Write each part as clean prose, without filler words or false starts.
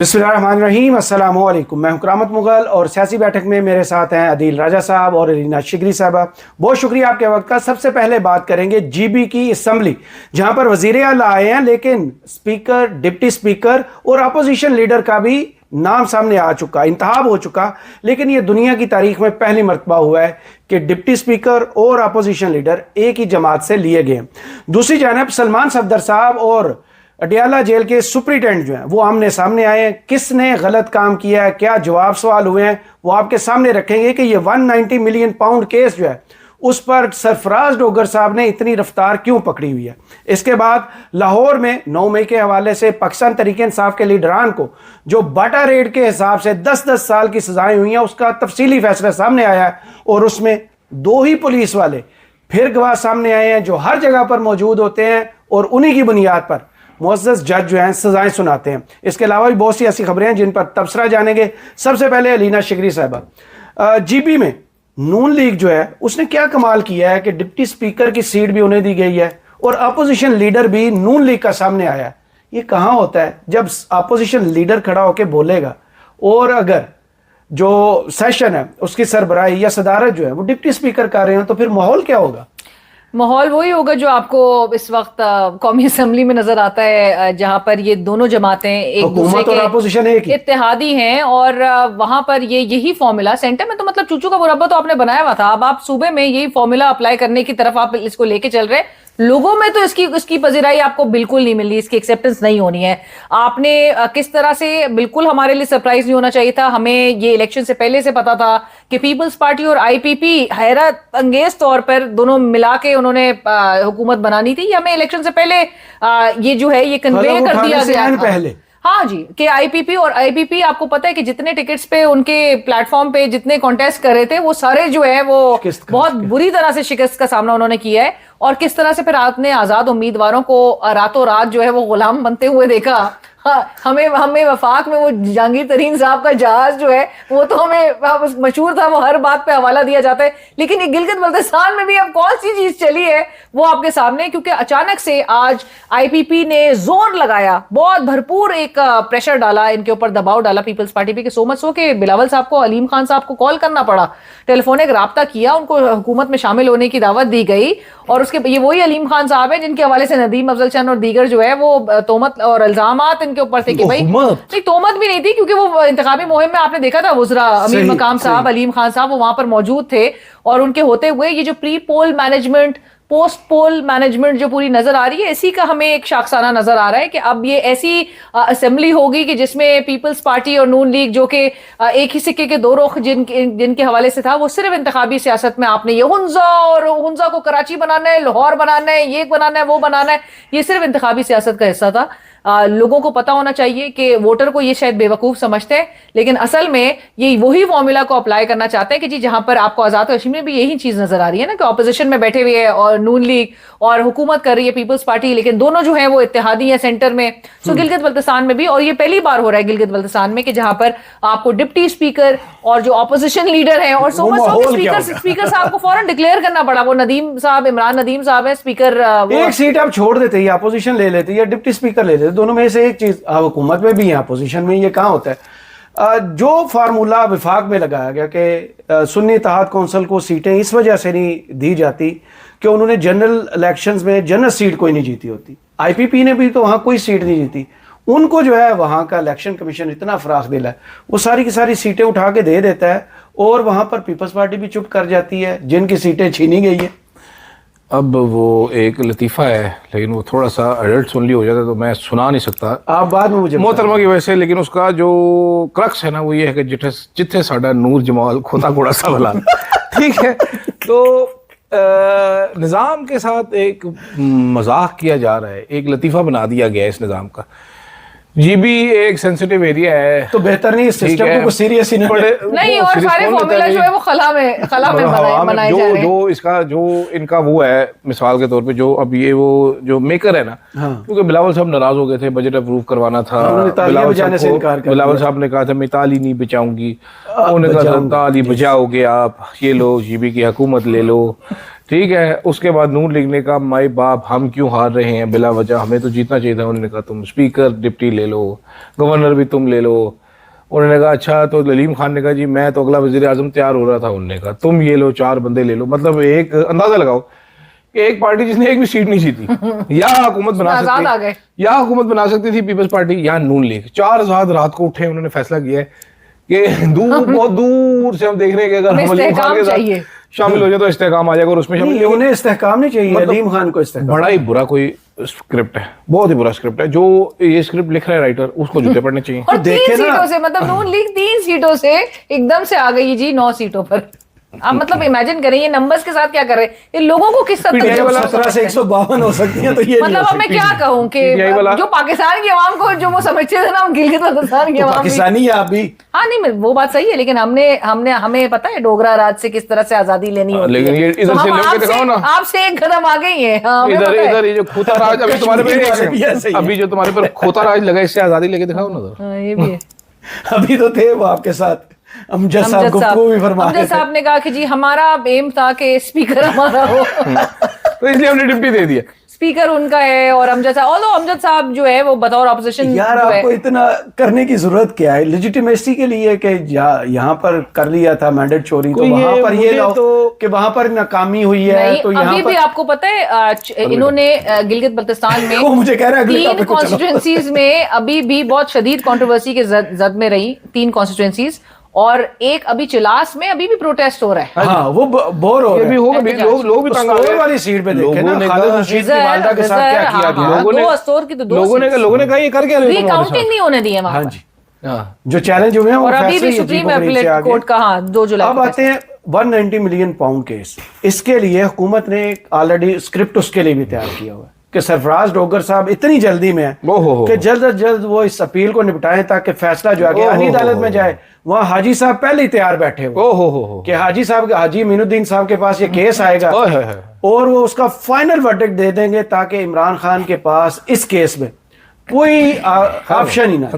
बिस्मिल्लाहिर्रहमानिर्रहीम, अस्सलामु अलैकुम। मैं हूं करामत मुगल और सियासी बैठक में मेरे साथ हैं अदील राजा साहब और अलीना शिगरी साहबा। बहुत शुक्रिया आपके वक्त का। सबसे पहले बात करेंगे जीबी की असम्बली, जहां पर वजीर आला आए हैं, लेकिन स्पीकर, डिप्टी स्पीकर और अपोजिशन लीडर का भी नाम सामने आ चुका, इंतखाब हो चुका। लेकिन ये दुनिया की तारीख में पहली मरतबा हुआ है कि डिप्टी स्पीकर और अपोजिशन लीडर एक ही जमात से लिए गए। दूसरी जानब सलमान सफदर साहब और अडियाला जेल के सुप्रिटेंडेंट जो हैं वो आमने सामने आए हैं। किसने गलत काम किया है, क्या जवाब सवाल हुए हैं, वो आपके सामने रखेंगे कि ये 190 मिलियन पाउंड केस जो है उस पर सरफराज डोगर साहब ने इतनी रफ्तार क्यों पकड़ी हुई है। इसके बाद लाहौर में 9 मई के हवाले से पाकिस्तान तहरीक इंसाफ के लीडरान को जो बाटा रेड के हिसाब से 10-10 साल की सजाएं हुई हैं, उसका तफसीली फैसला सामने आया है और उसमें 2 ही पुलिस वाले फिर गवाह सामने आए हैं जो हर जगह पर मौजूद होते हैं और उन्हीं की बुनियाद पर मुअज़्ज़ज़ जज जो हैं सजाएं सुनाते हैं। इसके अलावा भी बहुत सी ऐसी खबरें हैं जिन पर तबसरा जानेंगे। सबसे पहले अलीना शिगरी साहबा, जीबी में नून लीग जो है उसने क्या कमाल किया है कि डिप्टी स्पीकर की सीट भी उन्हें दी गई है और अपोजिशन लीडर भी नून लीग का सामने आया है। ये कहाँ होता है जब अपोजिशन लीडर खड़ा होकर बोलेगा और अगर जो सेशन है उसकी सरबराही या सदारत जो है वो डिप्टी स्पीकर कर रहे हैं, तो फिर माहौल क्या होगा? माहौल वही होगा जो आपको इस वक्त कौमी असम्बली में नजर आता है, जहां पर ये दोनों जमातें एक दूसरे के अपोजिशन इत्तेहादी हैं और वहां पर यही फॉर्मूला सेंटर में तो मतलब चूचू का मुरब्बा तो आपने बनाया हुआ था। अब आप सूबे में यही फॉर्मूला अप्लाई करने की तरफ आप इसको लेके चल रहे। लोगों में तो इसकी पजीराई आपको बिल्कुल नहीं मिल रही, इसकी एक्सेप्टेंस नहीं होनी है। आपने किस तरह से, बिल्कुल हमारे लिए सरप्राइज नहीं होना चाहिए था। हमें ये इलेक्शन से पहले से पता था कि पीपल्स पार्टी और आईपीपी हैरत अंगेज तौर पर दोनों मिला के उन्होंने हुकूमत बनानी थी। हमें इलेक्शन से पहले ये जो है ये कन्वे कर दिया गया था पहले। हाँ जी, कि आईपीपी और आईपीपी आपको पता है कि जितने टिकट्स पे उनके प्लेटफॉर्म पे जितने कॉन्टेस्ट कर रहे थे वो सारे जो है वो बहुत बुरी तरह से शिकस्त का सामना उन्होंने किया है। और किस तरह से फिर आपने आजाद उम्मीदवारों को रातों रात जो है वो गुलाम बनते हुए देखा। हाँ, हमें वफाक में वो जहांगीर तरीन साहब का जहाज जो है वो तो हमें मशहूर था, वो हर बात पे हवाला दिया जाता है। लेकिन ये गिलगित बल्तिस्तान में भी अब कौन सी चीज चली है वो आपके सामने, क्योंकि अचानक से आज आईपीपी ने जोर लगाया, बहुत भरपूर एक प्रेशर डाला, इनके ऊपर दबाव डाला पीपल्स पार्टी के। सो मच सो के बिलावल साहब को, अलीम खान साहब को कॉल करना पड़ा, टेलीफोनिक राब्ता किया, उनको हुकूमत में शामिल होने की दावत दी गई। और उसके ये वही अलीम खान साहब है जिनके हवाले से नदीम अफजल चंद और दीगर जो है वो तोहमत और इल्जामात इनके ऊपर थे कि भाई नहीं, तोहमत भी नहीं थी क्योंकि वो इंतखाबी मुहिम में आपने देखा था वुज़रा अमीर मकाम साहब, अलीम खान साहब वो वहां पर मौजूद थे। और उनके होते हुए ये जो प्री पोल मैनेजमेंट, पोस्ट पोल मैनेजमेंट जो पूरी नजर आ रही है, इसी का हमें एक शाखसाना नजर आ रहा है कि अब ये ऐसी असेंबली होगी कि जिसमें पीपल्स पार्टी और नून लीग जो कि एक ही सिक्के के दो रुख जिनके हवाले से था, वो सिर्फ इंतखाबी सियासत में आपने ये हुंजा को कराची बनाना है, लाहौर बनाना है, ये बनाना है, वो बनाना है, ये सिर्फ इंतखाबी सियासत का हिस्सा था। लोगों को पता होना चाहिए कि वोटर को ये शायद बेवकूफ समझते हैं, लेकिन असल में ये वही फॉर्मूला को अप्लाई करना चाहते हैं कि जी जहां पर आपको आजाद कश्मीर में भी यही चीज नजर आ रही है ना कि ऑपोजिशन में बैठे हुए है और नून लीग और हुकूमत कर रही है पीपल्स पार्टी, लेकिन दोनों जो है वो इत्तेहादी है सेंटर में। सो गिलगित बल्तिस्तान में भी, और ये पहली बार हो रहा है गिलगित बल्तिस्तान में कि जहां पर आपको डिप्टी स्पीकर और जो ऑपोजिशन लीडर है और सो मच स्पीकर साहब को फौरन डिक्लेयर करना पड़ा। वो नदीम साहब, इमरान नदीम साहब है स्पीकर, एक सीट आप छोड़ देते या अपोजिशन ले लेते या डिप्टी स्पीकर ले लेते, दोनों में से एक चीज। हुकूमत में भी है, अपोजिशन में ये कहाँ होता है। जो फार्मूला विफाक में लगाया गया कि सुन्नी इत्तेहाद कौंसिल को सीटें इस वजह से नहीं दी जाती कि उन्होंने जनरल इलेक्शंस में जनरल सीट कोई नहीं जीती होती। आईपीपी ने भी तो वहां कोई सीट नहीं जीती, उनको जो है वहां का इलेक्शन कमीशन इतना फराख दिल है, वो सारी की सारी सीटें उठा के दे देता है और वहां पर पीपल्स पार्टी भी चुप कर जाती है जिनकी सीटें छीनी गई है। अब वो एक लतीफ़ा है, लेकिन वो थोड़ा सा एडल्ट सुनली हो जाता है तो मैं सुना नहीं सकता, आप बाद में मुझे मोहतरमा की वजह से। लेकिन उसका जो क्रक्स है ना वो ये है कि जिथे साडा नूर जमाल खोता घोड़ा सा भला ठीक है। तो निज़ाम के साथ एक मजाक किया जा रहा है, एक लतीफ़ा बना दिया गया है इस निज़ाम का। जीबी एक सेंसिटिव एरिया है, तो बेहतर नहीं सिस्टम को सीरियस ही नहीं और सारे फॉर्मूला जो है वो खला में बनाए जा रहे हैं। जो इसका जो इनका वो है, मिसाल के तौर पे जो अब ये वो जो मेकर है ना, क्योंकि बिलावल साहब नाराज हो गए थे, बजट अप्रूव करवाना था, बिलावल साहब ने कहा था मैं ताली नहीं बचाऊंगी, उन्होंने कहा ताली बचाओगे आप, ये लो जीबी की हुकूमत ले लो, ठीक है। उसके बाद नून लीग ने कहा माई बाप हम क्यों हार रहे हैं बिला वजह, हमें तो जीतना चाहिए था। उन्होंने कहा तुम स्पीकर डिप्टी ले लो, गवर्नर भी तुम ले लो। उन्होंने कहा अच्छा, तो सलीम खान ने कहा जी मैं तो अगला वजीर आजम तैयार हो रहा था। उन्होंने कहा तुम ये लो 4 बंदे ले लो। मतलब एक अंदाजा लगाओ कि एक पार्टी जिसने एक भी सीट नहीं जीती या हुकूमत बना सकती, या हुकूमत बना सकती थी पीपल्स पार्टी या नून लीग। 4 आजाद रात को उठे, उन्होंने फैसला किया है कि दूर बहुत दूर से हम देख रहे हैं कि अगर हम सलीम खान के साथ शामिल हो जाए तो इस्तेहकाम आ जाएगा और उसमें शामिल। उन्हें इस्तेहकाम नहीं चाहिए, सलीम खान को इस्तेहकाम। बड़ा ही बुरा कोई स्क्रिप्ट है, बहुत ही बुरा स्क्रिप्ट है। जो ये स्क्रिप्ट लिख रहा है राइटर, उसको जूते पड़ने चाहिए। और 3 सीटों से, मतलब नून लीग 3 सीटों से एकदम से आ गई जी 9 सीटों पर। आप मतलब इमेजिन करें ये नंबर्स के साथ क्या कर रहे हैं ये, लोगों को किस हद तक 17 से 152 हो सकती है, तो ये मतलब अब मैं क्या कहूँ कि जो पाकिस्तान की आवाम को जो वो समझते थे ना, गिलगित बल्तिस्तान की आवाम पाकिस्तानी है आप भी। हाँ नहीं, वो बात सही है, लेकिन हमें पता है डोगरा राज से किस तरह से आजादी लेनी होती है। लेकिन ये इधर से लेके दिखाओ ना, आपसे एक कदम आ गई है। इधर ये जो खोता राज अभी तुम्हारे पे, अभी जो तुम्हारे पर खोता राज लगा, इससे आजादी लेके दिखाओ ना। ये भी है। अभी तो थे वो आपके साथ अमजद साहब, गुफ्तगू भी फरमा रहे थे। अमजद साहब ने कहा कि जी हमारा एम था कि स्पीकर हमारा हो, तो इसलिए हमने डिप्टी दे दिया। स्पीकर उनका है और अमजद साहब जो है वो बतौर ऑपोजिशन। यार आपको इतना करने की जरूरत क्या है? लेजिटिमेसी के लिए कि यहाँ पर कर लिया था मैंडेट चोरी, तो वहां पर ये लाओ कि वहां पर नाकामी हुई है। तो अभी भी आपको पता है इन्होंने गिलगित बल्तिस्तान में मुझे कह रहा है 3 कॉन्स्टिट्यूएंसीज में अभी भी बहुत शदीद कंट्रोवर्सी के जद में रही 3 कॉन्स्टिट्यूएंसीज, और एक अभी चिलास में अभी भी प्रोटेस्ट हो रहा है। हाँ, वो बोर हो रहा है। लोग भी तंग आ गए वाली सीट पे देखे ना, खालिद रशीद की वालिदा के साथ क्या किया गया। लोगों ने कहा ये कर क्या रहे हो, रिकाउंटिंग नहीं होने दी है वहां। हाँ जी, जो चैलेंज हुए हैं और अभी भी सुप्रीम अपीलेट कोर्ट का 2 जुलाई। अब आते हैं 190 मिलियन पाउंड केस। इसके लिए हुकूमत ने ऑलरेडी स्क्रिप्ट उसके लिए भी तैयार किया हुआ है कि सरफराज डोगर साहब इतनी जल्दी में है कि जल्द अज जल्द वो इस अपील को निपटाएं ताकि फैसला जो आगे आनी अदालत में जाए। वहाँ हाजी साहब पहले ही तैयार बैठे हुए कि हाजी मीनुद्दीन साहब के पास ये केस आएगा और वो उसका फाइनल वर्डिक्ट दे देंगे ताकि इमरान खान के पास इस केस में कोई ऑप्शन ही ना।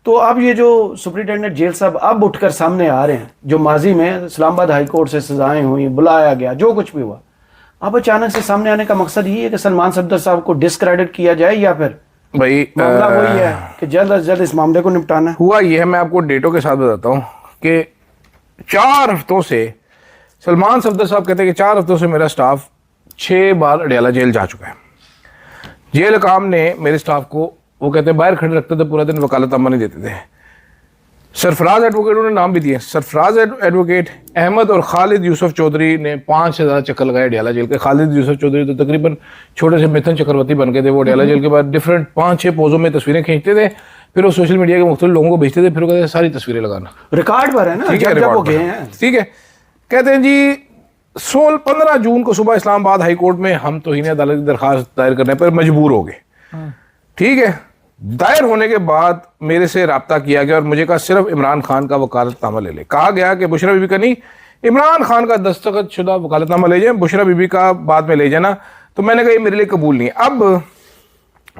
तो अब ये जो सुप्रिंटेंडेंट जेल साहब अब उठकर सामने आ रहे हैं, जो माजी में इस्लामाबाद हाई कोर्ट से सजाएं हुई, बुलाया गया, जो कुछ भी हुआ, अब अचानक से सामने आने का मकसद ये है कि सलमान सफदर साहब को डिस्क्रेडिट किया जाए या फिर भाई मामला वही है कि जल्द अज जल्द इस मामले को निपटाना है। हुआ ये है, मैं आपको डेटों के साथ बताता हूँ कि 4 हफ्तों से सलमान सफदर साहब कहते हैं कि 4 हफ्तों से मेरा स्टाफ 6 बार अडियाला जेल जा चुका है। जेल काम ने मेरे स्टाफ को, वो कहते हैं, बाहर खड़े रखते थे, पूरा दिन वकालतनामा नहीं देते थे। सरफराज एडवोकेट उन्होंने नाम भी दिए, सरफराज एडवोकेट, अहमद और खालिद यूसुफ चौधरी ने 5 से ज़्यादा चक्कर लगाए अडियाला जेल के। खालिद यूसुफ चौधरी तो तकरीबन छोटे से मिथुन चक्रवर्ती बन गए थे। वो अडियाला जेल के बाद डिफरेंट 5-6 पोजों में तस्वीरें खींचते थे, फिर वो सोशल मीडिया के मुख्तलिफ लोगों को भेजते थे, फिर वो कहते सारी तस्वीरें लगाना, रिकॉर्ड पर है ना, ठीक है। ठीक है, कहते हैं जी 15 जून को सुबह इस्लामाबाद हाई कोर्ट में हम तौहीन अदालत की दरखास्त दायर करने पर मजबूर हो गए। ठीक है, दायर होने के बाद मेरे से रब्ता किया गया और मुझे कहा सिर्फ इमरान खान का वकालतनामा ले ले। कहा गया कि बुशरा बीबी का नहीं, इमरान खान का दस्तखत शुदा वकालतनामा ले जाए, बुशरा बीबी का बाद में ले जाना। तो मैंने कहा ये मेरे लिए कबूल नहीं। अब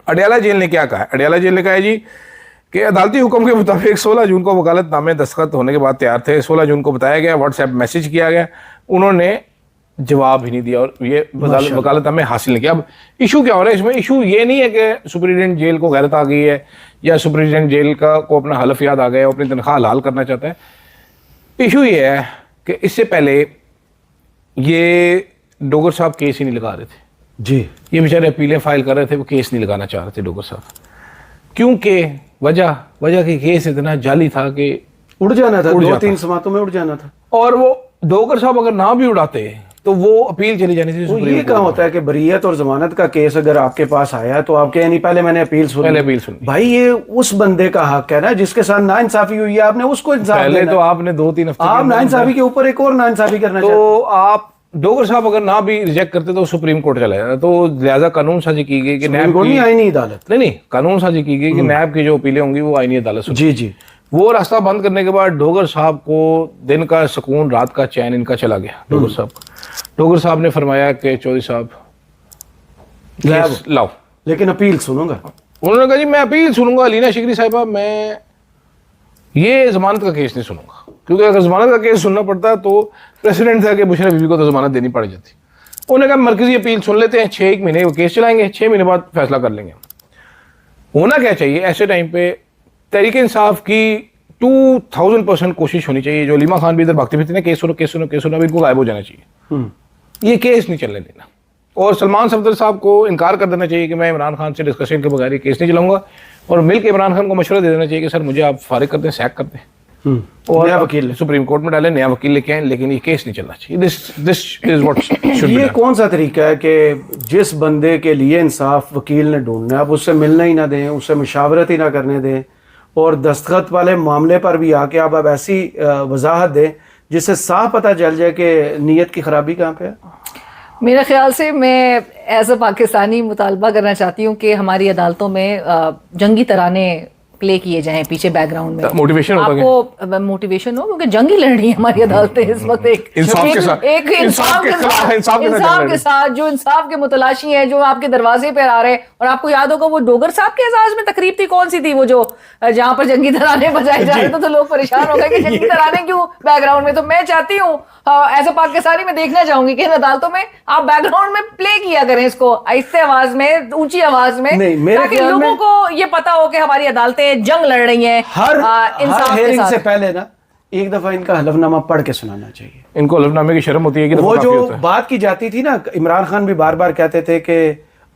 अडियाला जेल ने क्या कहा? अडियाला जेल ने कहा है जी कि अदालती हुक्म के मुताबिक 16 जून को वकालतनामे दस्तखत होने के बाद तैयार थे। 16 जून को बताया गया, व्हाट्सएप मैसेज किया गया, उन्होंने जवाब ही नहीं दिया और ये वकालतनामे हासिल नहीं किया। अब इशू क्या हो रहा है इसमें? इशू ये नहीं है कि सुप्रीटेंडेंट जेल को गैरत आ गई है या सुप्रीटेंडेंट जेल को अपना हलफ याद आ गया, अपनी तनख्वाह हलाल करना चाहता है। इशू ये है कि इससे पहले ये डोगर साहब केस ही नहीं लगा रहे थे जी। ये बेचारे अपीलें फाइल कर रहे थे, वो केस नहीं लगाना चाह रहे थे डोगर साहब, क्योंकि वजह की केस इतना जाली था कि उड़ जाना था, 2-3 समातों में उड़ जाना था। और वो डोगर साहब अगर ना भी उड़ाते तो वो अपील चली जानी थी सुप्रीम। ये कहाँ होता है कि बरीयत और जमानत का केस अगर आपके पास आया तो आप कहें नहीं पहले मैंने अपील सुनी। भाई ये उस बंदे का हक है ना जिसके साथ नाइंसाफी हुई है, आपने उसको इंसाफ पहले देना। तो आपने 2-3 हफ्ते आप नाइंसाफी के ऊपर एक और नाइंसाफी करना तो आप डोगर साहब अगर ना भी रिजेक्ट करते तो सुप्रीम कोर्ट चला जाता। तो लिहाजा कानून साजी की गई कि नैब की आईनी अदालत नहीं कानून साजी की गई कि नैब की जो अपीलें होंगी वो आईनी अदालत। जी। वो रास्ता बंद करने के बाद डोगर साहब को दिन का सुकून, रात का चैन इनका चला गया। डोगर साहब ने फरमाया कि चौधरी साहब लाओ, लेकिन अपील सुनूंगा। उन्होंने कहा जी मैं अपील सुनूंगा अलीना शिकरी साहिबा, मैं ये जमानत का केस नहीं सुनूंगा, क्योंकि अगर जमानत का केस सुनना पड़ता तो प्रेसिडेंट था कि बुशरा बीबी को तो जमानत देनी पड़ जाती। उन्होंने कहा मरकजी अपील सुन लेते हैं, 6 महीने वो केस चलाएंगे, 6 महीने बाद फैसला कर लेंगे। होना क्या चाहिए ऐसे टाइम पे, तहरीक इंसाफ की 2000% कोशिश होनी चाहिए। जो अलीमा खान भी इधर भागते फिरते हैं, केस सुनो केस सुनो केस सुनो, अब इनको गायब हो जाना चाहिए, ये केस नहीं चलने देना। और सलमान सफदर साहब को इनकार कर देना चाहिए कि मैं इमरान खान से डिस्कशन के बगैर ये केस नहीं चलाऊंगा, और मिलकर इमरान खान को मशवरा दे देना चाहिए कि सर मुझे आप फारिग कर दें, सैक कर दें, और नया वकील सुप्रीम कोर्ट में डालें, नया वकील लेके आए, लेकिन ये केस नहीं चलना चाहिए। This is what should be ये डन। कौन सा तरीका है कि जिस बंदे के लिए इंसाफ वकील ने ढूंढना है आप उससे मिलना ही ना दें, उससे मुशावरत ही ना करने दें, और दस्तखत वाले मामले पर भी आके आप अब ऐसी वजाहत दें जिससे साफ पता चल जाए कि नीयत की खराबी कहाँ पे है। मेरे ख्याल से मैं एज अ पाकिस्तानी मुतालबा करना चाहती हूँ कि हमारी अदालतों में जंगी तराने प्ले किए जाएं पीछे बैकग्राउंड में, मोटिवेशन होता है, आपको मोटिवेशन हो, क्योंकि जंग ही लड़ रही है हमारी अदालतें इस वक्त एक इंसाफ के साथ, एक इंसाफ के साथ जो इंसाफ के मुतलाशी हैं, जो आपके दरवाजे पे आ रहे हैं। और आपको याद होगा वो डोगर साहब के एजाज में तकरीब थी, कौन सी थी वो, जो जहां पर जंगी तराने बजाए जा रहे थे, तो लोग परेशान हो गए कि जंगी तराने क्यों बैकग्राउंड में। तो मैं चाहती हूँ एज अ पाकिस्तानी मैं देखना चाहूंगी कि इन अदालतों में आप बैकग्राउंड में प्ले किया करें इसको, आहिस्ते आवाज में, ऊंची आवाज में, ताकि लोगों को ये पता हो कि हमारी अदालतें जंग लड़ रही हैं हर इंसाफ के हेयरिंग साथ। से पहले ना एक दफा इनका हलफनामा पढ़ के सुनाना चाहिए। इनको हलफनामे की शर्म होती है कि वो जो बात की जाती थी ना, इमरान खान भी बार बार कहते थे कि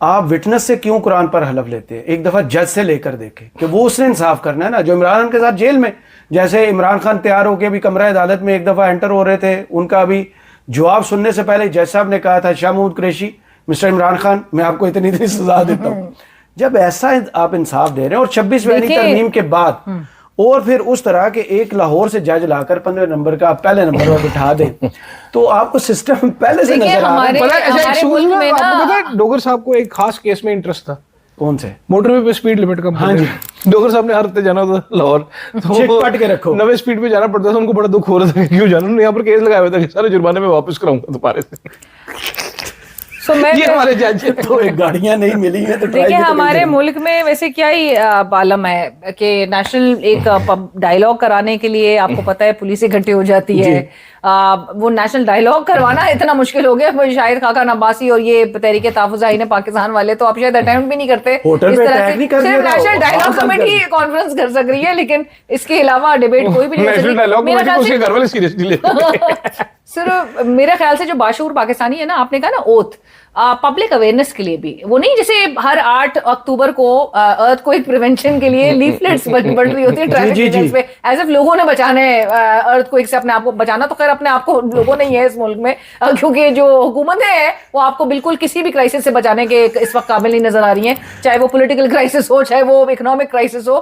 आप विटनेस से क्यों कुरान पर हलफ लेते हैं, एक दफा जज से लेकर देखें कि वो उसने इंसाफ करना है ना। जो इमरान खान के साथ जेल में, जैसे इमरान खान तैयार होकर भी कमरा अदालत में एक दफा एंटर हो रहे थे, उनका भी जवाब सुनने से पहले जज साहब ने कहा था, शाह महमूद कुरैशी, मिस्टर इमरान खान मैं आपको इतनी सजा देता हूँ। जब ऐसा आप इंसाफ दे रहे हैं और 26वीं तरमीम के बाद, और फिर उस तरह के एक लाहौर से जज लाकर 15 नंबर का पहले नंबर पर बिठा दें, तो आपको सिस्टम पहले से नजर आ रहा है। डोगर साहब को एक खास केस में इंटरेस्ट था। कौन से? मोटरवे पे स्पीड लिमिट कम। हाँ जी, डोगर साहब ने हर हफ्ते जाना था लाहौर, तो पट के रखो, नवे स्पीड पे जाना पड़ता था, उनको बड़ा दुख हो रहा था कि क्यों जाना। उन्होंने यहाँ पर केस लगाया हुआ था कि सारे जुर्माने में वापस कराऊंगा दोबारा से। ये हमारे जज तो एक गाड़ियां नहीं मिली है तो देखिए हमारे मुल्क में वैसे क्या ही बालम है कि नेशनल एक डायलॉग कराने के लिए आपको पता है पुलिस इकट्ठी हो जाती है। वो नेशनल डायलॉग करवाना इतना मुश्किल हो गया, शायद खाका अब्बासी और ये तहरीक तहफ़्फ़ुज़ पाकिस्तान वाले तो आप शायद अटेम्प्ट भी नहीं करते इस तरह से। सिर्फ नेशनल डायलॉग कमेटी कॉन्फ्रेंस कर सक रही है, लेकिन इसके अलावा डिबेट कोई भी नहीं। सिर्फ मेरे ख्याल से जो बाशूर पाकिस्तानी है ना, आपने कहा ना ओथ, पब्लिक अवेयरनेस के लिए भी, वो नहीं जैसे हर 8 अक्टूबर को अर्थक्वेक प्रिवेंशन के लिए लीफलेट्स बढ़ रही होती है ट्रैफिक सिग्नल्स पे, एज इफ लोगों ने बचाने अर्थक्वेक से अपने आप को बचाना। तो खैर अपने आप को लोगों नहीं है इस मुल्क में, क्योंकि जो हुकूमतें हैं वो आपको बिल्कुल किसी भी क्राइसिस से बचाने के इस वक्त काबिल नहीं नजर आ रही हैं, चाहे वो पॉलिटिकल क्राइसिस हो, चाहे वो इकोनॉमिक क्राइसिस हो,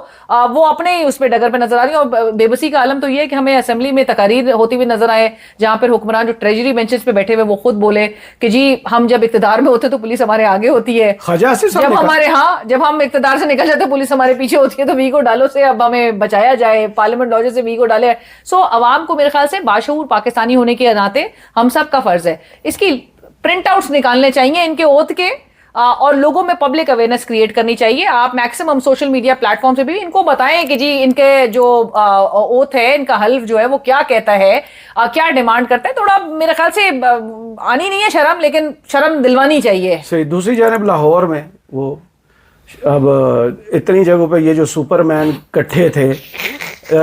वो अपने ही उस पर डगर पे नजर आ रही है। और बेबसी का आलम तो ये है कि हमें असेंबली में तकारीर होती हुई नजर आए जहां पर हुक्मरान जो ट्रेजरी बेंचेस पे बैठे हुए वो खुद बोले कि जी हम जब इक्तदार में होते तो पुलिस हमारे आगे होती है, जब हमारे जब हम इक्तदार से निकल जाते पुलिस हमारे पीछे होती है, तो वीगो डालो से अब हमें बचाया जाए, पार्लियामेंट लॉज से वीगो डाले। सो अवाम को मेरे ख्याल से बाशऊर पाकिस्तानी होने के नाते हम सब का फर्ज है इसकी प्रिंट आउट्स निकालने चाहिए इनके ओथ के, और लोगों में पब्लिक अवेयरनेस क्रिएट करनी चाहिए। आप मैक्सिमम सोशल मीडिया प्लेटफॉर्म से भी इनको बताएं कि जी इनके जो ओथ है, इनका हल्फ जो है वो क्या कहता है, क्या डिमांड करता है। थोड़ा मेरे ख्याल से आनी नहीं है शर्म, लेकिन शर्म दिलवानी चाहिए। सही। दूसरी जानब लाहौर में वो अब इतनी जगहों पे ये जो सुपरमैन इकट्ठे थे,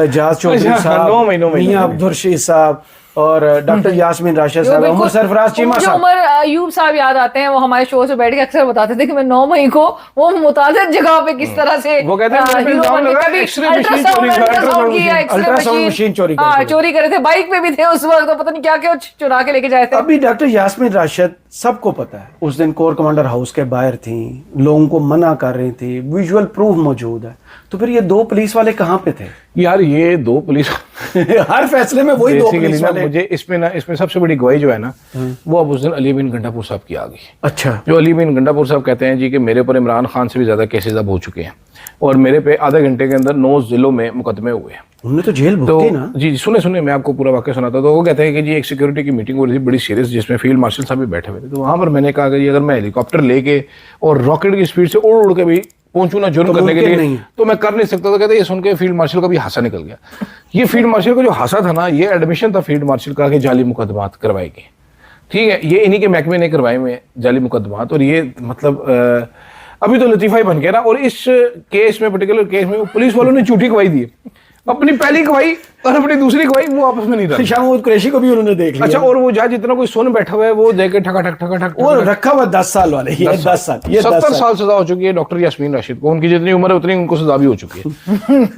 जाज चौधरी साहब, मियां अब्दुल रशीद साहब और डॉक्टर यास्मीन राशिद साहब, उमर सरफराज चीमा साहब, उमर अयूब साहब याद आते हैं। वो हमारे शो से बैठ के अक्सर बताते थे कि मैं 9 मई को वो मुतादिद जगह पे किस तरह से वो कहते हैं अल्ट्रासाउंड मशीन चोरी करे थे, बाइक पे भी थे उस वक्त, तो पता नहीं क्या क्या चुरा के लेके जाए थे। अभी डॉक्टर यास्मीन राशिद सबको पता है उस दिन कोर कमांडर हाउस के बाहर थी, लोगों को मना कर रही थी, विजुअल प्रूफ मौजूद है। तो फिर ये 2 पुलिस वाले कहाँ पे थे यार? ये 2 पुलिस हर फैसले में वही 2 पुलिस वाले। मुझे इसमें सबसे बड़ी गवाही जो है ना, वो अब उस दिन अली बिन गंडापुर साहब की आ गई। अच्छा। जो अली बिन गंडापुर साहब कहते हैं जी कि मेरे ऊपर इमरान खान से भी ज्यादा केसेस अब हो चुके हैं और मेरे पे आधे घंटे के अंदर 9 जिलों में मुकदमे हुए हैं। उन्होंने तो जेल भुगती ना। जी सुने मैं आपको पूरा वाक्य सुनाता। तो वो कहते हैं कि जी एक सिक्योरिटी की मीटिंग हो रही थी बड़ी सीरियस, जिसमें फील्ड मार्शल साहब भी बैठे हुए थे। तो वहां पर मैंने कहा कि अगर मैं हेलीकॉप्टर लेके और रॉकेट की स्पीड से उड़ के भी पहुंचू ना जुर्म करने के लिए, तो मैं कर नहीं सकता। तो कहते ये सुन के फील्ड मार्शल का भी हासा निकल गया। ये फील्ड मार्शल का जो हासा था ना, ये एडमिशन था फील्ड मार्शल का कि जाली मुकदमात करवाएगी। ठीक है, ये इन्हीं के महकमे ने करवाए हुए जाली मुकदमात, और ये मतलब अभी तो लतीफ़ा ही बन गया ना। और इस केस में, पर्टिकुलर केस में, पुलिस वालों ने झूठी गवाही दी, अपनी पहली गवाही और अपनी दूसरी गवाही वो आपस में नहीं रहा। शाहमूद कुरैशी को भी उन्होंने देख लिया। अच्छा, और वो जज जितना कोई सुन बैठा हुआ है वो देखे ठका ठक ठका ठक, वो रखा हुआ 10 साल वाले, ये 10 साल, ये 70 साल सजा हो चुकी है डॉक्टर यास्मीन राशिद को। उनकी जितनी उम्र है उतनी उनको सजा भी हो चुकी है।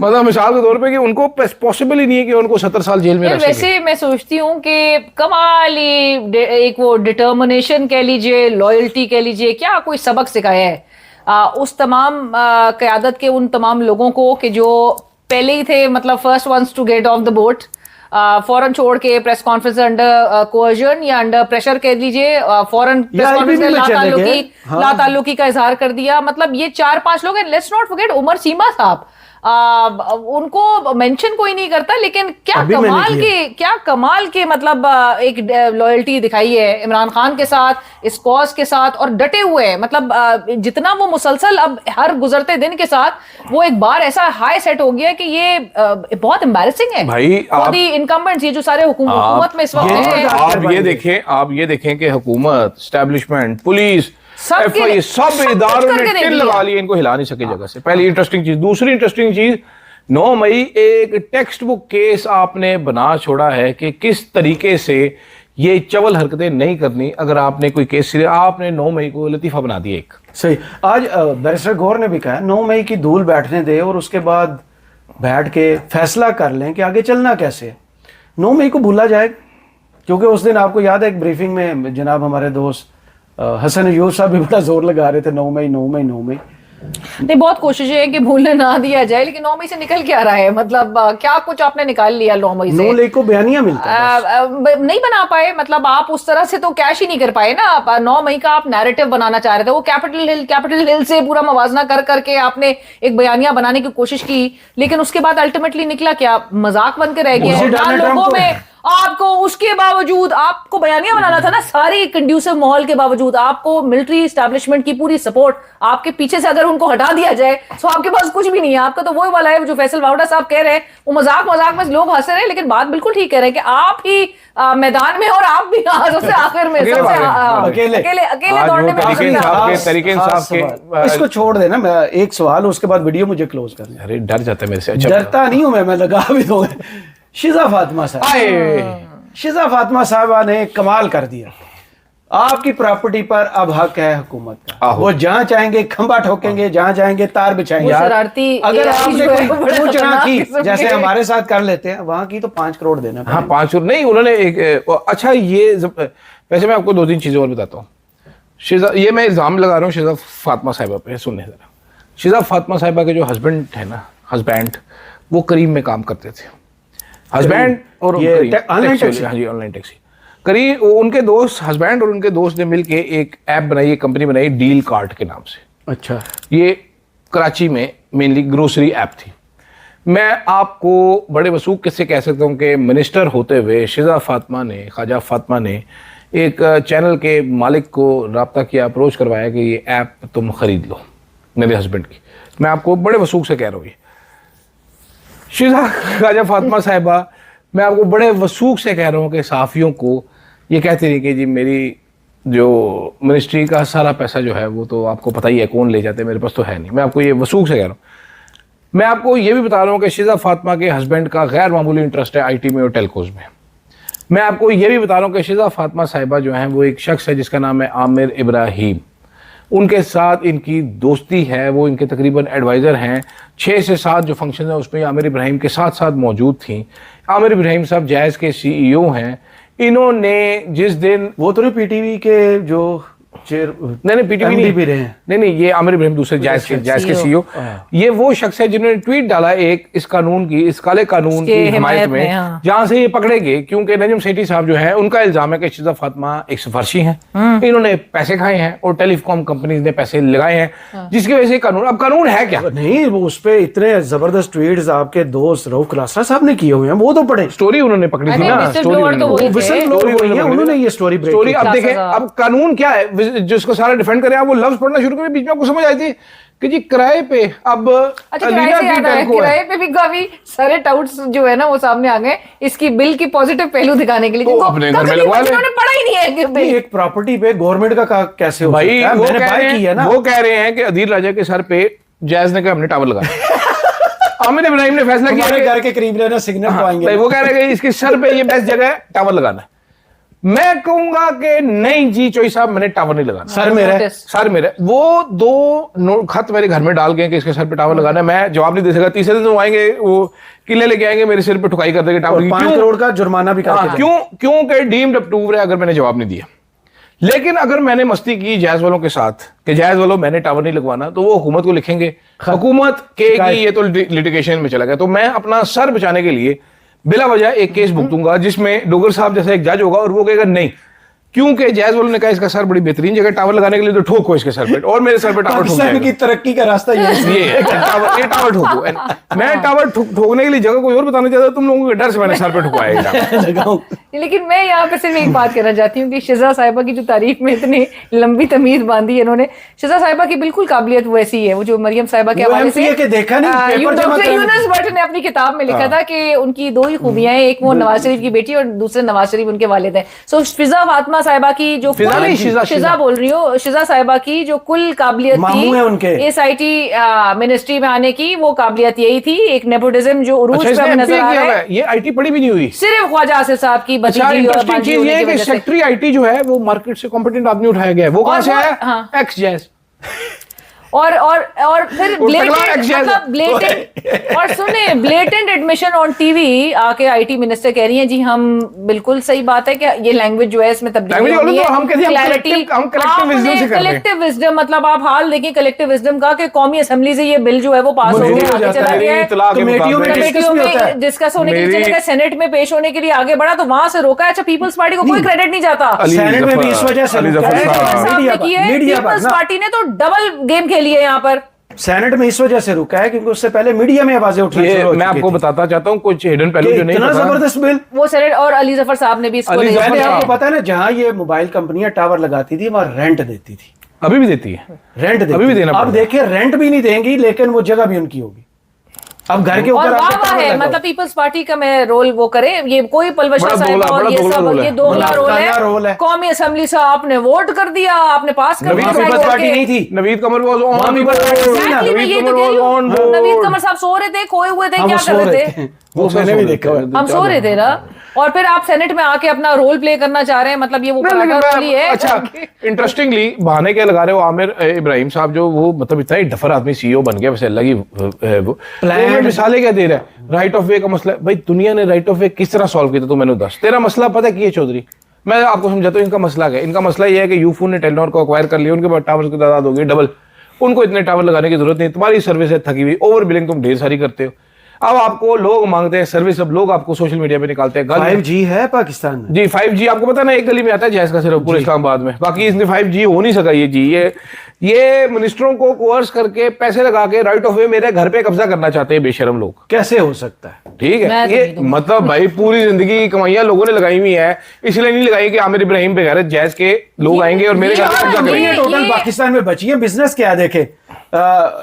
मतलब मिसाल के तौर पे कि उनको पॉसिबल ही नहीं है कि उनको 70 साल जेल में रख सके। वैसे मैं सोचती हूँ कि कमाल एक वो डिटर्मिनेशन कह लीजिए, लॉयल्टी कह लीजिए, क्या कोई सबक सिखाया है उस तमाम क़यादत के उन तमाम लोगों को कि जो पहले ही थे, मतलब first ones to get off the boat, फौरन छोड़ के प्रेस कॉन्फ्रेंस अंडर कोअर्जन या अंडर प्रेशर कह लीजिए, फौरन प्रेस कॉन्फ्रेंस में लाताल्लुकी का इजहार कर दिया। मतलब ये 4-5 लोग हैं। लेट्स नॉट फॉरगेट उमर सीमा साहब, उनको मेंशन कोई नहीं करता, लेकिन क्या कमाल के मतलब एक लॉयल्टी दिखाई है इमरान खान के साथ, इस कॉज के साथ, और डटे हुए हैं। मतलब जितना वो मुसलसल अब हर गुजरते दिन के साथ वो एक बार ऐसा हाई सेट हो गया कि ये बहुत एम्बैरेसिंग है भाई। आप इनकम्बेंट्स, ये जो सारे हुकूमत में इस वक्त हैं, आप ये देखें कि हुकूमत, एस्टेब्लिशमेंट, पुलिस, सब इदारों ने टिल लगा लिए, इनको हिला नहीं सके जगह से। पहली इंटरेस्टिंग चीज। दूसरी इंटरेस्टिंग चीज, 9 मई एक टेक्स्ट बुक केस आपने बना छोड़ा है कि किस तरीके से ये चवल हरकतें नहीं करनी। अगर आपने कोई केस, आपने 9 मई को लतीफा बना दिया एक। सही। आज बैरिस्टर गौर ने भी कहा 9 मई की धूल बैठने दे और उसके बाद बैठ के फैसला कर लें कि आगे चलना कैसे है। 9 मई को भूला जाए, क्योंकि उस दिन आपको याद है एक ब्रीफिंग में जनाब हमारे दोस्त हसन अयूब साहब भी बड़ा जोर लगा रहे थे 9 मई 9 मई 9 मई। नहीं, बहुत कोशिशें हैं कि भूलने ना दिया जाए, लेकिन 9 मई से निकल क्या रहा है? मतलब क्या कुछ आपने निकाल लिया 9 मई से? 9 मई को बयानिया मिलता है, नहीं बना पाए। मतलब आप उस तरह से तो कैश ही नहीं कर पाए ना। आप 9 मई का आप नैरेटिव बनाना चाह रहे थे, वो कैपिटल हिल से पूरा मवाजना कर करके आपने एक बयानिया बनाने की कोशिश की, लेकिन उसके बाद अल्टीमेटली निकला क्या? मजाक बन के रह गया लोगों में। आपको उसके बावजूद आपको बयानिया बनाना था ना, सारी कंड्यूसिव माहौल के बावजूद आपको मिलिट्री एस्टैब्लिशमेंट की पूरी सपोर्ट आपके पीछे से अगर उनको हटा दिया जाए तो आपके पास कुछ भी नहीं है। आपका तो वही वाला है जो फैसल वावड़ा साहब कह रहे हैं, वो मजाक में लोग हंस रहे हैं, लेकिन बात बिल्कुल ठीक कह रहे हैं कि आप ही मैदान में, और आप भी सबसे आखिर में, अकेले दौड़ने में। इसको छोड़ देना, मैं एक सवाल, उसके बाद वीडियो मुझे क्लोज करना। अरे डर जाता है मेरे से। डरता नहीं हूं मैं लगा भी दूंगा। शिजा फातिमा साहबा ने कमाल कर दिया। आपकी प्रॉपर्टी पर अब हक है हुकूमत का। वो जहां चाहेंगे खंबा ठोकेंगे, जहां चाहेंगे तार बिछाएंगे। अगर आपने कोई पूछना की जैसे हमारे साथ कर लेते हैं, वहां की तो 5 करोड़ देना। हाँ, 5 करोड़ नहीं, उन्होंने एक अच्छा, ये वैसे मैं आपको 2-3 चीजें और बताता हूँ। शिजा, ये मैं इल्जाम लगा रहा हूँ शिजा फातिमा साहिबा पे, सुनने जरा। शिजा फातिमा साहिबा के जो हस्बैंड है ना, वो करीम में काम करते थे। हस्बैंड और ऑनलाइन टैक्सी। करीब उनके दोस्त, हस्बैंड और उनके दोस्त ने मिलके एक ऐप बनाई, कंपनी बनाई डील कार्ट के नाम से। अच्छा। ये कराची में मेनली ग्रोसरी ऐप थी। मैं आपको बड़े वसूख किससे कह सकता हूँ कि मिनिस्टर होते हुए ख्वाजा फातिमा ने एक चैनल के मालिक को रब्ता किया, अप्रोच करवाया कि ये ऐप तुम खरीद लो मेरे हस्बैंड की। मैं आपको बड़े वसूख से कह रहा हूँ, ये ख्वाजा फातिमा साहिबा, मैं आपको बड़े वसूख से कह रहा हूँ कि सहाफ़ियों को ये कहते रही कि जी मेरी जो मिनिस्ट्री का सारा पैसा जो है वो तो आपको पता ही है कौन ले जाते हैं, मेरे पास तो है नहीं। मैं आपको ये वसूख से कह रहा हूँ। मैं आपको ये भी बता रहा हूँ कि शिजा फातिमा के हस्बैंड का गैर मामूली इंटरेस्ट है आईटी में और टेलकोज में। मैं आपको ये भी बता रहा हूँ कि शिजा फातिमा साहिबा जो हैं वो एक शख्स है जिसका नाम है आमिर इब्राहिम। उनके साथ इनकी दोस्ती है, वो इनके तकरीबन एडवाइज़र हैं। 6 से 7 जो फंक्शन है उसमें आमिर इब्राहिम के साथ मौजूद थी। आमिर इब्राहिम साहब जायज़ के CEO हैं। इन्होंने जिस दिन वो तो पीटीवी के जो नहीं पीटीवी भी रहे हैं, नहीं ये आमिर इब्राहिम दूसरे जायज़ के CEO। ये वो शख्स है जिन्होंने ट्वीट डाला एक इस काले कानून की हिमायत में, जहां से ये पकड़े गए, क्योंकि नजम सेठी साहब जो है उनका इल्जाम है कि शिजा फातिमा एक सिफारशी हैं, इन्होंने पैसे खाए हैं और टेलीकॉम कंपनीज ने पैसे लगाए हैं, जिसकी वजह से कानून। अब कानून है क्या? नहीं, वो उस पे इतने जबरदस्त ट्वीट्स आपके दोस्त रऊफ क्लासरा साहब ने किए हुए हैं, वो तो पढ़े। स्टोरी उन्होंने पकड़ी थी ना, उन्होंने ये स्टोरी। अब देखें अब कानून क्या है। जिसको सारा डिफेंड करे, आप वो लफ्ज पढ़ना शुरू करें, बीच में आपको समझ आई थी कि जी किराए पे अब अच्छा, किराए पे भी काफी सारे टाउट्स जो है ना वो सामने आ गए इसकी बिल की पॉजिटिव पहलू दिखाने के लिए, तो अपने घर में लगवा ले। उन्होंने पढ़ा ही नहीं है कि बिल। एक प्रॉपर्टी पे गवर्नमेंट का कैसे हो भाई सकता है? मैंने बाय की है ना। वो कह रहे हैं कि अदील राजा के सर पे जैज ने कहा हमने टावर लगाया। आमिर इब्राहिम ने फैसला किया घर के करीब रहना, सिग्नल हाँ, पाएंगे। वो कह रहे हैं कि इसके सर पे ये बेस्ट जगह है टावर लगाना है। मैं कहूंगा कि नहीं जी चोई साहब, मैंने टावर नहीं लगाना। सर मेरे वो 2 खत मेरे घर में डाल गए कि इसके सर पे टावर लगाना है। मैं जवाब नहीं दे सका। तीसरे दिन वो आएंगे, वो किले लेके आएंगे, मेरे सिर पे ठुकाई कर देंगे टावर की। 5 करोड़ का जुर्माना भी करके क्यों कि डीम्ड अप्रूव्ड है अगर मैंने जवाब नहीं दिया। लेकिन अगर मैंने मस्ती की जैज वालों के साथ कि जैज वालों मैंने टावर नहीं लगवाना, तो वो हुकूमत को लिखेंगे, हुकूमत कहेगी ये तो लिटिगेशन में चला गया। तो मैं अपना सर बचाने के लिए बिला वजह एक केस भुगतूंगा जिसमें डोगर साहब जैसा एक जज होगा और वो कहेगा नहीं, क्योंकि जैज वालों ने कहा इसका सर बड़ी बेहतरीन जगह टावर लगाने के लिए, तो ठोको इसके सर पे, और मेरे सर पे टावर ठोक की तरक्की का रास्ता ये टावर ठोको। मैं टावर ठोकने के लिए जगह कोई और बताना चाहता, तुम लोगों के डर से मैंने सर पे ठुकवाया। लेकिन मैं यहाँ पे सिर्फ एक बात कहना चाहती हूँ कि शिजा साहिबा की जो तारीफ में इतनी लंबी तमीज बांधी है इन्होंने, शिजा साहिबा की बिल्कुल काबिलियत वैसी है, वो जो मरियम साहिबा के हवाले से देखा नहीं, यूनुस भट्ट ने अपनी किताब में लिखा था कि उनकी 2 ही खूबियां हैं, एक वो नवाज शरीफ की बेटी और दूसरे नवाज शरीफ उनके वालिद हैं। सो फिजा फातिमा साहिबा की जो शिजा बोल रही हूँ, शिजा साहिबा की जो कुल काबिलियत थी SIT मिनिस्ट्री में आने की, वो काबिलियत यही थी, एक नेपोटिज्म जो उरूज पे हमें नजर आ रहा है। ये IT पढ़ी भी नहीं हुई, सिर्फ ख्वाजा आसिफ साहब की भतीजी और बाजी होने की वजह से। सेक्रेटरी IT जो है वो मार्केट से कॉम्पिटेंट आदमी उठाया गया है, वो कहां से आया? X jazz. और फिर ब्लेटेंट और सुने ब्लेटेंट एडमिशन ऑन टीवी आके IT मिनिस्टर कह रही हैं जी हम बिल्कुल सही बात है कि ये लैंग्वेज जो है इसमें तब्दीली होनी है, हम कलेक्टिव विजडम, मतलब आप हाल देखिए कलेक्टिव विजडम का कि कौमी असेंबली से ये बिल जो है वो पास हो गया, चला गया, कमेटियों में डिस्कस होने के लिए, सेनेट में पेश होने के लिए आगे बढ़ा तो वहां से रोका। अच्छा, पीपल्स पार्टी को कोई क्रेडिट नहीं जाता, सेनेट में भी इस वजह से पीपल्स पार्टी ने तो डबल गेम खेली है यहाँ पर। सेनेट में इस वजह से रुका है क्योंकि उससे पहले मीडिया में आवाजें उठी। मैं आपको बताता चाहता हूँ कुछ हिडन पहलू जो नहीं पता। जबरदस्त बिल वो सेनेट और अली जफर साहब ने भी इसको आपको पता है ना, जहां ये मोबाइल कंपनियां टावर लगाती थी वहां रेंट देती थी, अभी भी देती है, रेंट अभी भी देना। अब देखिए रेंट भी नहीं देंगी लेकिन वो जगह भी उनकी होगी। अब घर के ऊपर है, मतलब पीपल्स पार्टी का मैं रोल वो करे, ये कोई पलवशा साहब और ये सब ये दोगला रोल है। कौमी असेंबली से आपने वोट कर दिया, आपने पास कर दिया, पीपल्स पार्टी नहीं थी, नवीद कमर वाज ऑन, नवीद कमर साहब सो रहे थे, खोए हुए थे, क्या कर रहे थे, वो मैंने भी देखा, हम सो रहे थे ना। और फिर आप सेनेट में आके अपना रोल प्ले करना चाह रहे हैं, मतलब ये वो रोल ही है। अच्छा, इंटरेस्टिंगली बहाने क्या लगा रहे हो आमिर इब्राहिम साहब, जो वो मतलब इतना ही डफर आदमी CEO बन गया, वैसे लगी वो मिसालें क्या दे रहा है। राइट ऑफ वे का मसला, भाई दुनिया ने राइट ऑफ वे किस तरह सॉल्व किया था, तू मैंने दस। तेरा मसला पता है कि चौधरी, मैं आपको समझाता हूँ इनका मसला क्या है। इनका मसला ये है कि यूफोन ने टेलीनॉर को अक्वायर कर लिया, उनके पास टावर्स की तादाद होगी डबल, उनको इतने टावर लगाने की जरूरत नहीं, तुम्हारी सर्विस है थकी हुई, ओवर बिलिंग तुम ढेर सारी करते हो। अब आपको लोग मांगते हैं सर्विस, अब लोग आपको सोशल मीडिया पे निकालते हैं। 5G है पाकिस्तान में जी, 5G आपको पता ना एक गली में आता है जैस का सिर्फ पूरे इस्लामाबाद में, बाकी इसने 5G हो नहीं सका। ये मिनिस्टरों को कोर्स करके पैसे लगा के राइट ऑफ वे मेरे घर पे कब्जा करना चाहते हैं बेशरम लोग। कैसे हो सकता है? ठीक है, ये मतलब भाई पूरी जिंदगी की कमाइयां लोगों ने लगाई हुई है, इसलिए नहीं लगाई कि आमिर इब्राहिम पे गैरत जैस के लोग आएंगे और मेरे घर पे कब्जा करेंगे। टोटल पाकिस्तान में बची है बिजनेस क्या देखे,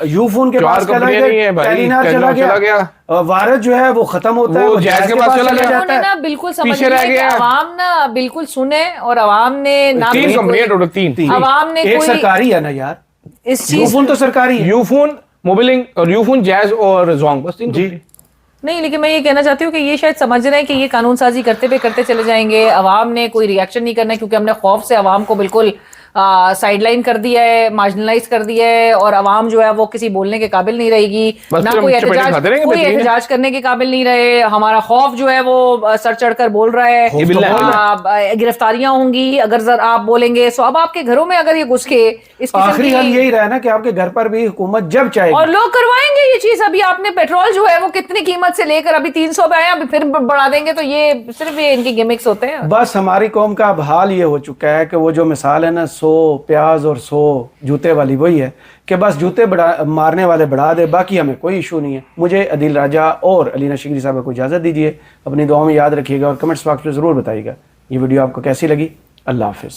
यूफोन के पास चला गया, वारद जो है वो खत्म होता है, वो जैज के पास चला जाता है। ना बिल्कुल समझ लिया कि आवाम ना बिल्कुल सुने, और आवाम ने ना 3 कंपनियां टोटल 3 आवाम ने एक सरकारी है ना यार, इस चीज यूफोन तो सरकारी है, यूफोन मोबिलिंग और यूफोन जैज और जोंग, बस 3 जी। नहीं, लेकिन मैं ये कहना चाहती हूँ कि ये शायद समझ रहे हैं कि ये कानून साजी करते चले जाएंगे, अवाम ने कोई रिएक्शन नहीं करना है, क्योंकि हमने खौफ से अवाम को बिल्कुल साइडलाइन कर दिया है, मार्जिनलाइज कर दिया है, और अवाम जो है वो किसी बोलने के काबिल नहीं रहेगी, ना कोई एहतजाज करने के काबिल नहीं रहे। हमारा खौफ जो है वो सर चढ़कर बोल रहा है, गिरफ्तारियां होंगी अगर आप बोलेंगे। सो अब आपके घरों में अगर ये घुस के आखिरी हाल यही रहा ना कि आपके घर पर भी हुकूमत जब चाहे और लोग करवाएंगे ये चीज। अभी आपने पेट्रोल जो है वो कितनी कीमत से लेकर अभी 300 पे आया, अभी फिर बढ़ा देंगे, तो ये सिर्फ ये इनके गिमिक्स होते हैं। बस हमारी कौम का अब हाल ये हो चुका है कि वो जो मिसाल है ना 100 प्याज और 100 जूते वाली, वही है कि बस जूते मारने वाले बढ़ा दे, बाकी हमें कोई इशू नहीं है। मुझे अदील राजा और अलीना शिगरी साहब को इजाज़त दीजिए, अपनी दुआ में याद रखिएगा और कमेंट्स बॉक्स में ज़रूर बताइएगा ये वीडियो आपको कैसी लगी। अल्लाह हाफिज़।